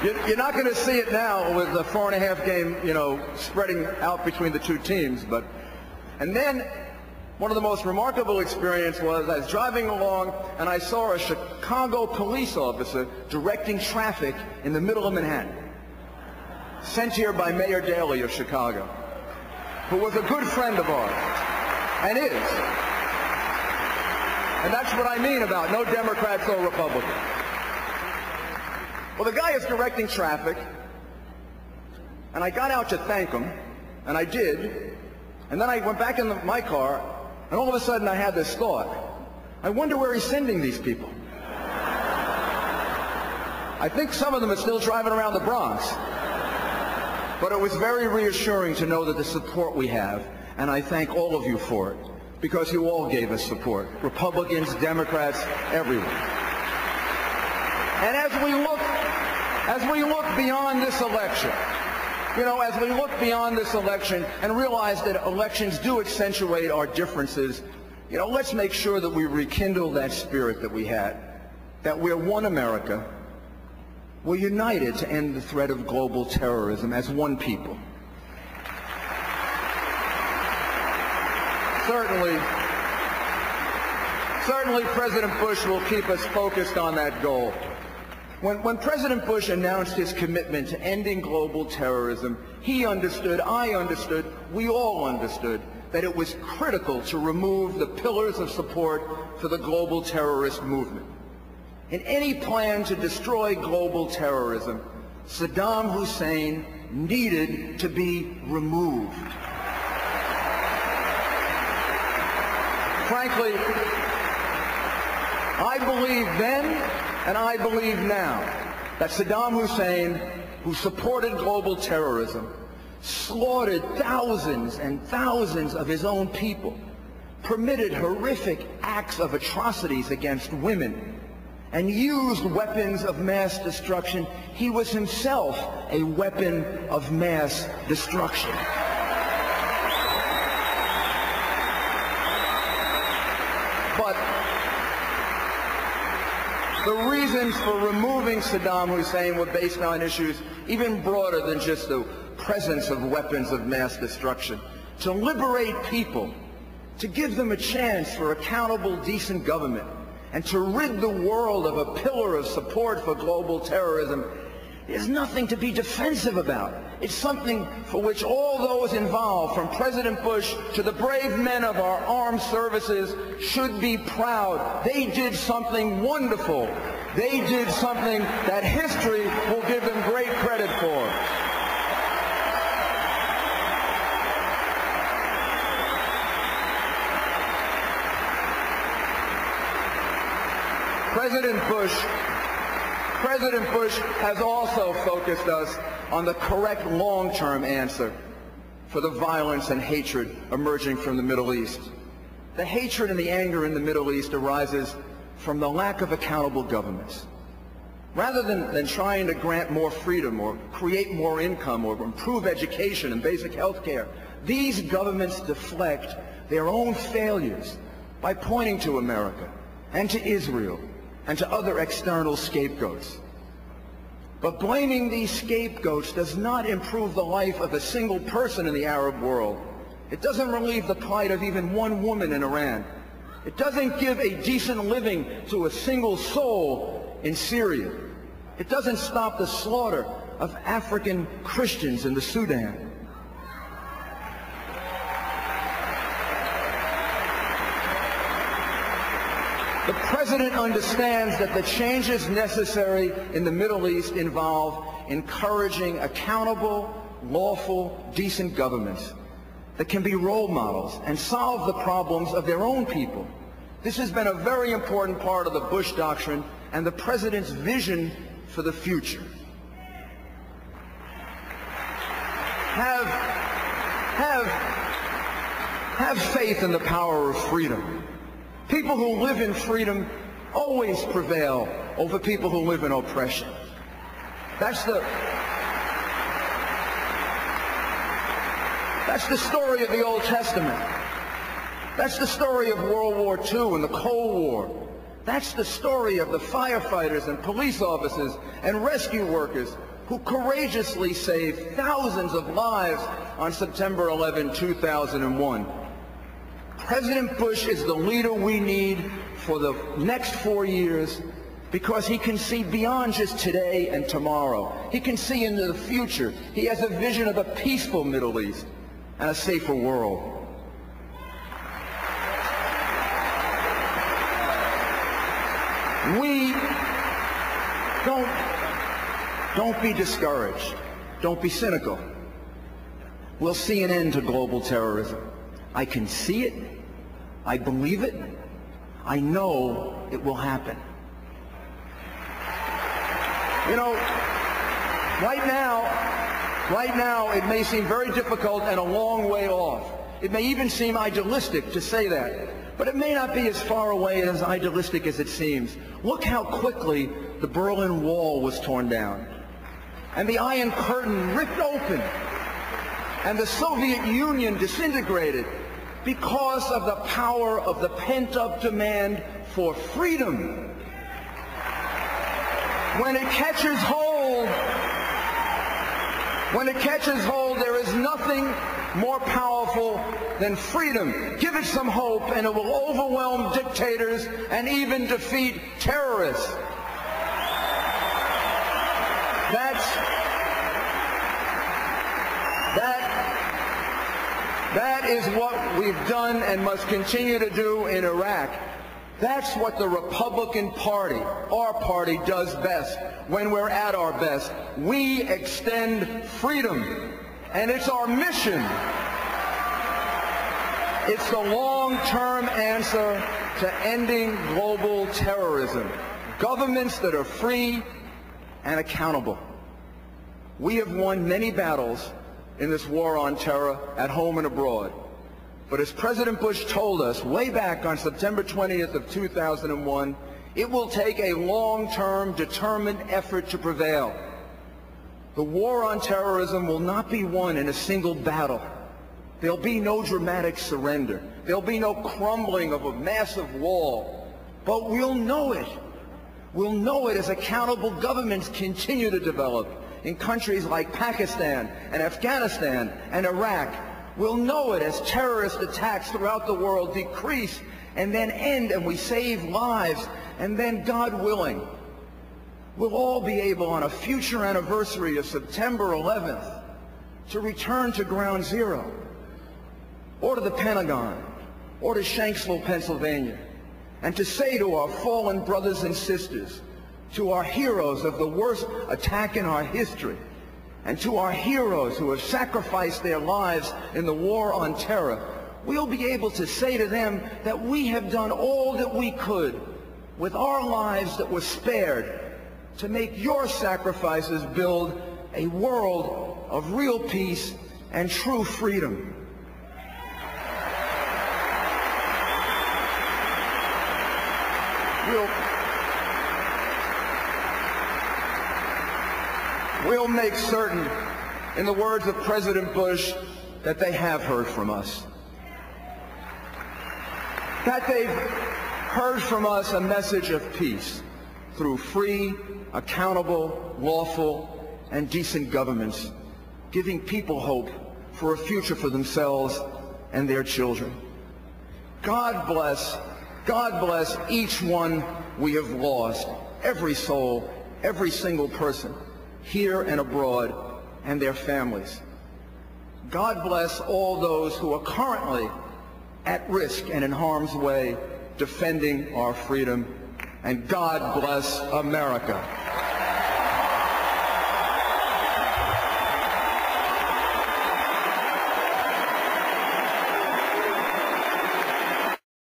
You're not going to see it now with the 4.5 game, spreading out between the two teams. And then one of the most remarkable experiences was I was driving along and I saw a Chicago police officer directing traffic in the middle of Manhattan, sent here by Mayor Daley of Chicago, who was a good friend of ours, and is. And that's what I mean about no Democrats or Republicans. Well, the guy is directing traffic, and I got out to thank him, and I did, and then I went back in my car, and all of a sudden I had this thought. I wonder where he's sending these people. I think some of them are still driving around the Bronx. But it was very reassuring to know that the support we have, and I thank all of you for it, because you all gave us support. Republicans, Democrats, everyone. And as we look beyond this election, as we look beyond this election and realize that elections do accentuate our differences, let's make sure that we rekindle that spirit that we had, that we're one America. We're united to end the threat of global terrorism as one people. Certainly President Bush will keep us focused on that goal. When President Bush announced his commitment to ending global terrorism, he understood, I understood, we all understood that it was critical to remove the pillars of support for the global terrorist movement. In any plan to destroy global terrorism, Saddam Hussein needed to be removed. Frankly, I believe then and I believe now that Saddam Hussein, who supported global terrorism, slaughtered thousands and thousands of his own people, permitted horrific acts of atrocities against women, and used weapons of mass destruction. He was himself a weapon of mass destruction. But the reasons for removing Saddam Hussein were based on issues even broader than just the presence of weapons of mass destruction. To liberate people, to give them a chance for accountable, decent government, and to rid the world of a pillar of support for global terrorism, there's nothing to be defensive about. It's something for which all those involved, from President Bush to the brave men of our armed services, should be proud. They did something wonderful. They did something that history will give them great credit for. President Bush has also focused us on the correct long-term answer for the violence and hatred emerging from the Middle East. The hatred and the anger in the Middle East arises from the lack of accountable governments. Rather than trying to grant more freedom or create more income or improve education and basic health care, these governments deflect their own failures by pointing to America and to Israel and to other external scapegoats. But blaming these scapegoats does not improve the life of a single person in the Arab world. It doesn't relieve the plight of even one woman in Iran. It doesn't give a decent living to a single soul in Syria. It doesn't stop the slaughter of African Christians in the Sudan. The President understands that the changes necessary in the Middle East involve encouraging accountable, lawful, decent governments that can be role models and solve the problems of their own people. This has been a very important part of the Bush Doctrine and the President's vision for the future. Have faith in the power of freedom. People who live in freedom always prevail over people who live in oppression. That's the story of the Old Testament. That's the story of World War II and the Cold War. That's the story of the firefighters and police officers and rescue workers who courageously saved thousands of lives on September 11, 2001. President Bush is the leader we need for the next 4 years because he can see beyond just today and tomorrow. He can see into the future. He has a vision of a peaceful Middle East and a safer world. We don't be discouraged. Don't be cynical. We'll see an end to global terrorism. I can see it. I believe it. I know it will happen. You know, right now it may seem very difficult and a long way off. It may even seem idealistic to say that, but it may not be as far away and as idealistic as it seems. Look how quickly the Berlin Wall was torn down, and the Iron Curtain ripped open, and the Soviet Union disintegrated because of the power of the pent-up demand for freedom. When it catches hold, there is nothing more powerful than freedom. Give it some hope and it will overwhelm dictators and even defeat terrorists. That is what we've done and must continue to do in Iraq. That's what the Republican Party, our party, does best. When we're at our best, we extend freedom. And it's our mission. It's the long-term answer to ending global terrorism. Governments that are free and accountable. We have won many battles in this war on terror at home and abroad. But as President Bush told us way back on September 20th of 2001, it will take a long-term, determined effort to prevail. The war on terrorism will not be won in a single battle. There'll be no dramatic surrender. There'll be no crumbling of a massive wall. But we'll know it. We'll know it as accountable governments continue to develop in countries like Pakistan and Afghanistan and Iraq. We'll know it as terrorist attacks throughout the world decrease and then end, and we save lives, and then, God willing, we'll all be able on a future anniversary of September 11th to return to ground zero, or to the Pentagon, or to Shanksville, Pennsylvania, and to say to our fallen brothers and sisters, to our heroes of the worst attack in our history, and to our heroes who have sacrificed their lives in the war on terror, we'll be able to say to them that we have done all that we could with our lives that were spared to make your sacrifices build a world of real peace and true freedom. We'll make certain, in the words of President Bush, that they have heard from us. That they've heard from us a message of peace through free, accountable, lawful, and decent governments, giving people hope for a future for themselves and their children. God bless each one we have lost, every soul, every single person, here and abroad, and their families. God bless all those who are currently at risk and in harm's way defending our freedom. And God bless America.